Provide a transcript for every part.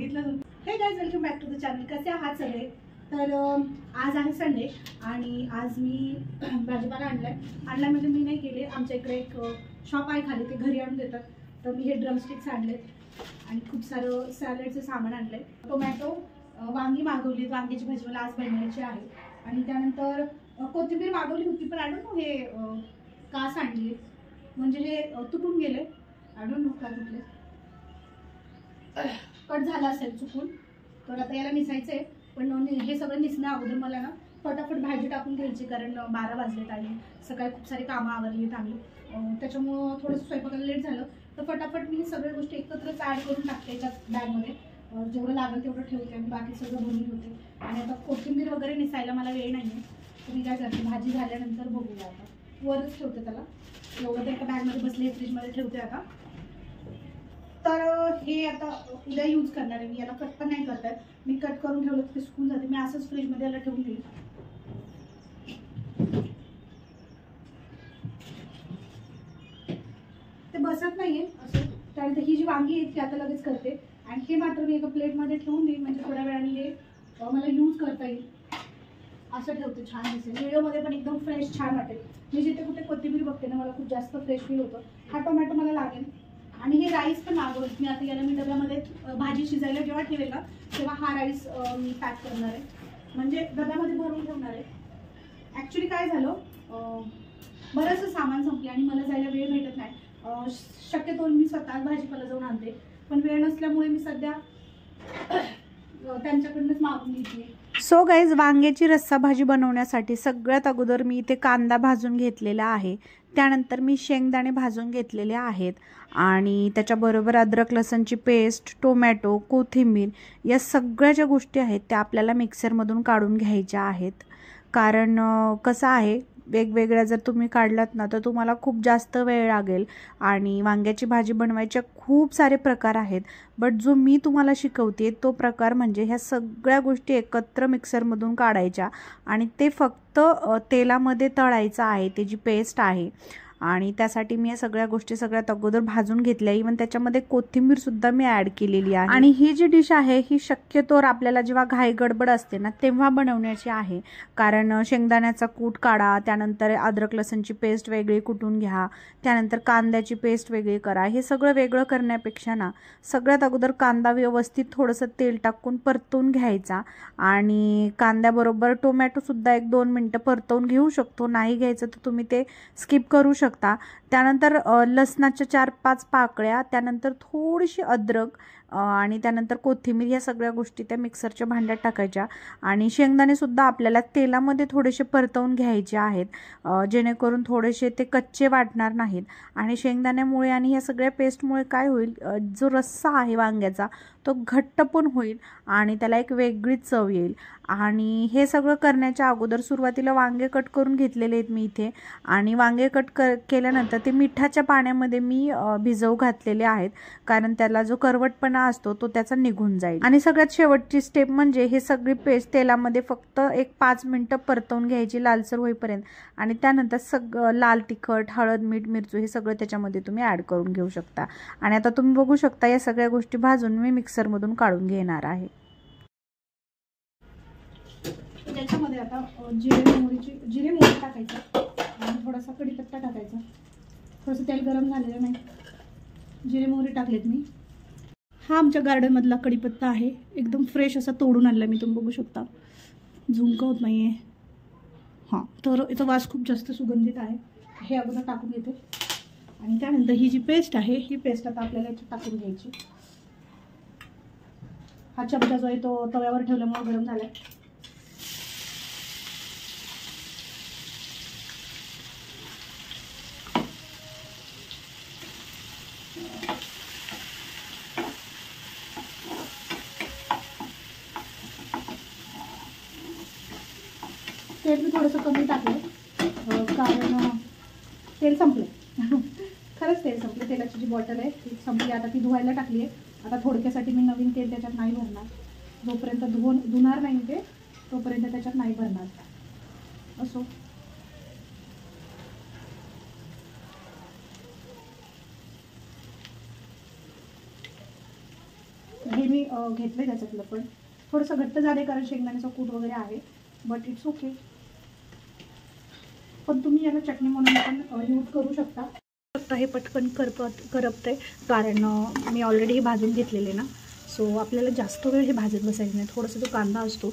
सांगितलं. Hey guys, welcome back to the channel. कसे आहात सगळे? तर आज आहे संडे आणि आज मी भाजीपाला आणलाय म्हणजे मी नाही केले. आमच्या इकडे एक शॉप आहे खाली, ते घरी आणून देतात. तर मी हे ड्रमस्टिक्स आणलेत आणि खूप सारं सॅलडचं सामान आणलंय. टोमॅटो, वांगी मागवलीत. वांग्याची भाजी मला आज बनवायची आहे. आणि त्यानंतर कोथिंबीर मागवली होती, पण आय डोंट नो हे का सांडली, म्हणजे हे तुटून गेले. आय डोंट नो का तुटले, कट झाला असेल चुकून. तर आता याला निसायचंय, पण हे सगळं निसण्या अगोदर मला ना फटाफट भाजी टाकून घ्यायची, कारण 12 वाजलेत आणि सकाळी खूप सारी कामं आवरलीत आम्ही. त्याच्यामुळं थोडंसं स्वयंपाकाला लेट झालं. तर फटाफट मी सगळ्या गोष्टी एकत्रच ॲड करून टाकते एका बॅगमध्ये. जेवढं लागेल तेवढं ठेवते आणि बाकी सगळं भरून ठेवते. आणि आता कोथिंबीर वगैरे निसायला मला वेळ नाही आहे, तर मी काय करते, भाजी झाल्यानंतर बघूया. आता वरच ठेवते त्याला, एवढं तर एका बॅगमध्ये बसले, फ्रीजमध्ये ठेवते आता. तर हे आता उद्या यूज करणार आहे मी. याला कट पण नाही करतात, मी कट करून ठेवलं तर सुकून जाते. मी असंच फ्रीजमध्ये याला ठेवून देईल. ते बसत नाहीये असं. त्यानंतर ही जी वांगी आहेत ती आता लगेच करते, आणि हे मात्र मी एका प्लेटमध्ये ठेवून देईल, म्हणजे थोड्या वेळाने हे मला यूज करता येईल. असं ठेवते, छान दिसेल. व्हिडिओमध्ये पण एकदम फ्रेश छान वाटेल. मी जिथे कुठे कोथिंबीर बघते ना, मला खूप जास्त फ्रेश फील होतं. हा टोमॅटो मला लागेल. आणि हे राईस पण मागवत मी आता. याला मी डब्यामध्ये भाजी शिजायला जेव्हा ठेवेल ना, तेव्हा हा राईस मी पॅक करणार आहे, म्हणजे डब्यामध्ये भरून ठेवणार आहे. ॲक्च्युली काय झालं, बरंचसं सामान संपले आणि मला जायला वेळ भेटत नाही. शक्यतो मी स्वतःच भाजीपाला जाऊन आणते, पण वेळ नसल्यामुळे मी सध्या त्यांच्याकडूनच मागून घेते. सो गाईज, वांग्याची रस्सा भाजी बनवण्यासाठी सगळ्यात अगोदर मी इथे कांदा भाजून घेतलेला आहे. त्यानंतर मी शेंगदाणे भाजून घेतलेले आहेत आणि त्याच्याबरोबर अद्रक लसणची पेस्ट, टोमॅटो, कोथिंबीर या सगळ्या ज्या गोष्टी आहेत त्या आपल्याला मिक्सरमधून काढून घ्यायच्या आहेत. कारण कसं आहे, वेगवेगळ्या जर तुम्ही काढलात ना तर तुम्हाला खूप जास्त वेळ लागेल. आणि वांग्याची भाजी बनवायचे खूप सारे प्रकार आहेत, बट जो मी तुम्हाला शिकवते तो प्रकार म्हणजे ह्या सगळ्या गोष्टी एकत्र मिक्सरमधून काढायच्या आणि ते फक्त तेलामध्ये तळायचं आहे. ते जी पेस्ट आहे, आणि त्यासाठी मी या सगळ्या गोष्टी सगळ्यात अगोदर भाजून घेतल्या. इव्हन त्याच्यामध्ये कोथिंबीर सुद्धा मी ॲड केलेली आहे. आणि ही जी डिश आहे ही शक्यतोवर आपल्याला जेव्हा घाई गडबड असते ना तेव्हा बनवण्याची आहे. कारण शेंगदाण्याचा कूट काढा, त्यानंतर अद्रक लसणची पेस्ट वेगळी कुटून घ्या, त्यानंतर कांद्याची पेस्ट वेगळी करा. हे सगळं वेगळं करण्यापेक्षा ना सगळ्यात अगोदर कांदा व्यवस्थित थोडंसं तेल टाकून परतून घ्यायचा. आणि कांद्याबरोबर टोमॅटोसुद्धा 1-2 मिनटं परतवून घेऊ शकतो. नाही घ्यायचं तर तुम्ही ते स्किप करू शकता. त्यानंतर लसणाच्या 4-5 पाकळ्या, त्यानंतर थोडीशी अद्रक आणि त्यानंतर कोथिंबीर, या सगळ्या गोष्टी त्या मिक्सरच्या भांड्यात टाकायच्या. आणि शेंगदाणे सुद्धा आपल्याला तेलामध्ये थोडेसे परतवून घ्यायचे आहेत, जेणेकरून थोडेसे ते कच्चे वाटणार नाहीत. आणि शेंगदाण्यामुळे आणि ह्या सगळ्या पेस्टमुळे काय होईल, जो रस्सा आहे वांग्याचा तो घट्ट पण होईल आणि त्याला एक वेगळीच चव येईल. आणि हे सगळं करण्याच्या अगोदर सुरुवातीला वांगे कट करून घेतलेले आहेत मी इथे. आणि वांगे कट केल्यानंतर ते मिठाच्या पाण्यामध्ये मी भिजवू घातलेले आहेत, कारण त्याला जो करवटपणा असतो तो त्याचा निघून जाईल. आणि सगळ्यात शेवटची स्टेप म्हणजे हे सगळी पेस्ट तेलामध्ये फक्त 1-5 मिनटं परतवून घ्यायची, लालसर होईपर्यंत. आणि त्यानंतर सगळं लाल तिखट, हळद, मीठ, मिरची हे सगळं त्याच्यामध्ये तुम्ही ॲड करून घेऊ शकता. आणि आता तुम्ही बघू शकता या सगळ्या गोष्टी भाजून मी मिक्सरमधून काढून घेणार आहे. त्याच्यामध्ये आता जिरे मोहरी टाकायचं आणि थोडासा कढीपत्ता टाकायचा. थोडंसं तेल गरम झालेलं नाही, जिरे मोहरी टाकलेत मी. हा आमच्या गार्डनमधला कढीपत्ता आहे, एकदम फ्रेश असा तोडून आणला मी. तुम्ही बघू शकता, झुंक होत नाही आहे. हां, तर याचा वास खूप जास्त सुगंधित आहे. हे अगोदर टाकून घेते. आणि त्यानंतर ही जी पेस्ट आहे ही पेस्ट आता आपल्याला याच्यात टाकून घ्यायची. हा चमचा जो आहे तो तव्यावर ठेवल्यामुळे गरम झाला आहे. तेल मी थोडंसं कमी टाकलं, कारण तेल संपलं. खरंच तेल संपलं. तेलाची जी बॉटल आहे ती संपली, आता ती धुवायला टाकली आहे. आता थोडक्यासाठी मी नवीन तेल त्याच्यात नाही भरणार. जोपर्यंत धुणार नाही ते तोपर्यंत त्याच्यात नाही भरणार. असो, हे मी घेतलं त्याच्यातलं, पण थोडंसं घट्ट झालं कारण शेंगदाण्याचा कूट वगैरे आहे, बट इट्स ओके. पण तुम्ही याला चटणी म्हणून पण यूज करू शकता. हे पटकन करपतंय कारण मी ऑलरेडी हे भाजून घेतलेले ना, सो आपल्याला जास्त वेळ हे भाजत बसायचं नाही. थोडासा जो कांदा असतो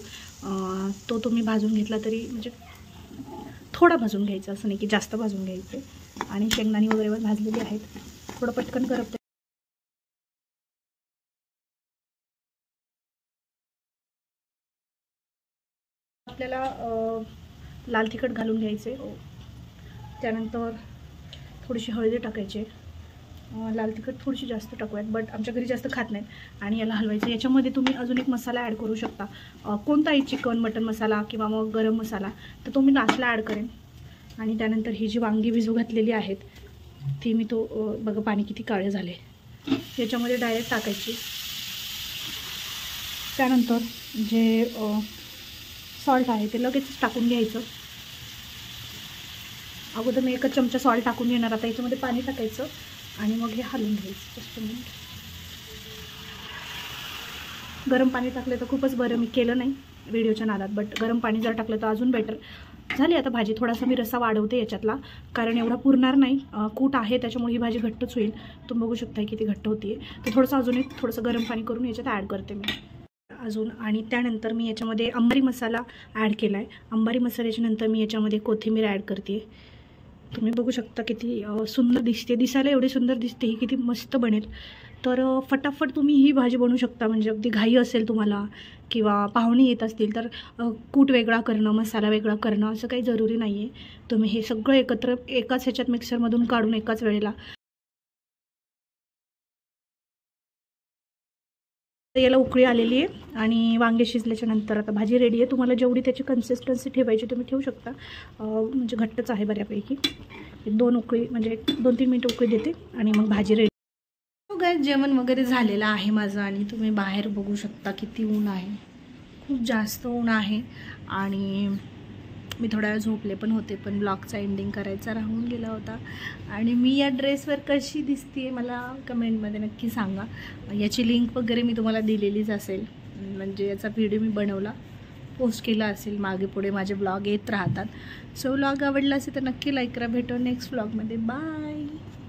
तो तुम्ही भाजून घेतला तरी म्हणजे थोडा भाजून घ्यायचा, असं नाही की जास्त भाजून घ्यायचे. आणि शेंगदाणे वगैरे भाजलेले आहेत, थोडं पटकन करपतंय. आपल्याला लाल तिखट घालून घ्यायचे, त्यानंतर थोडीशी हळदी टाकायची. लाल तिखट थोडीशी जास्त टाकूयात, बट आमच्या घरी जास्त खात नाहीत. आणि याला हलवायचं. याच्यामध्ये तुम्ही अजून एक मसाला ॲड करू शकता, कोणताही चिकन मटन मसाला किंवा मग गरम मसाला, तर तो मी लास्टला ॲड करेन. आणि त्यानंतर ही जी वांगी भिजू घातलेली आहेत ती मी बघा पाणी किती काळे झाले, याच्यामध्ये डायरेक्ट टाकायची. त्यानंतर जे सॉल्ट आहे ते लगेच टाकून घ्यायचं. अगोदर मी 1 चमचा सॉल्ट टाकून घेणार, आता याच्यामध्ये पाणी टाकायचं आणि मग हे हलवून घ्यायचं. Just minute. गरम पाणी टाकलं तर खूपच बरं, मी केलं नाही व्हिडिओच्या नादात, बट गरम पाणी जर टाकलं तर अजून बेटर. झाली आता भाजी. थोडासा मी रस्सा वाढवते याच्यातला, कारण एवढा पुरणार नाही, कूट आहे त्याच्यामुळे ही भाजी घट्टच होईल. तुम्ही बघू शकता किती घट्ट होती. तर थोडंसं अजून एक थोडंसं गरम पाणी करून याच्यात ॲड करते मी अजून. आणि त्यानंतर मी याच्यामध्ये अंबारी मसाला ॲड केला आहे. अंबारी मसाल्याच्या नंतर मी याच्यामध्ये कोथिंबीर ॲड करते. तुम्ही बघू शकता किती सुंदर दिसते, दिसायला एवढी सुंदर दिसते, ही किती मस्त बनेल. तर फटाफट तुम्ही ही भाजी बनवू शकता. म्हणजे अगदी घाई असेल तुम्हाला किंवा पाहुणे येत असतील तर कूट वेगळा करणं, मसाला वेगळा करणं असं काही जरुरी नाही आहे. तुम्ही हे सगळं एकत्र एकाच ह्याच्यात मिक्सरमधून काढून एकाच वेळेला. याला उकळी आलेली आहे आणि वांगे शिजल्याच्या नंतर आता भाजी रेडी आहे. तुम्हाला जेवढी त्याची कन्सिस्टन्सी ठेवायची तुम्ही ठेवू शकता, म्हणजे घट्टच आहे बऱ्यापैकी. 2 उकळी म्हणजे 2-3 मिनिटं उकळी देते आणि मग भाजी रेडी. गाईस जेवण वगैरे झालेलं आहे माझं आणि तुम्ही बाहेर बघू शकता किती ऊन आहे, खूप जास्त ऊन आहे. आणि मी थोडा वेळ झोपले पण होते, पण ब्लॉगचा एंडिंग करायचा राहून गेला होता. आणि मी या ड्रेसवर कशी दिसते मला कमेंटमध्ये नक्की सांगा. याची लिंक वगैरे मी तुम्हाला दिलेलीच असेल, म्हणजे याचा व्हिडिओ मी बनवला पोस्ट केला असेल. मागे पुढे माझे ब्लॉग येत राहतात. सो व्लॉग आवडला असेल तर नक्की लाईक करा. भेटू नेक्स्ट व्लॉगमध्ये. बाय.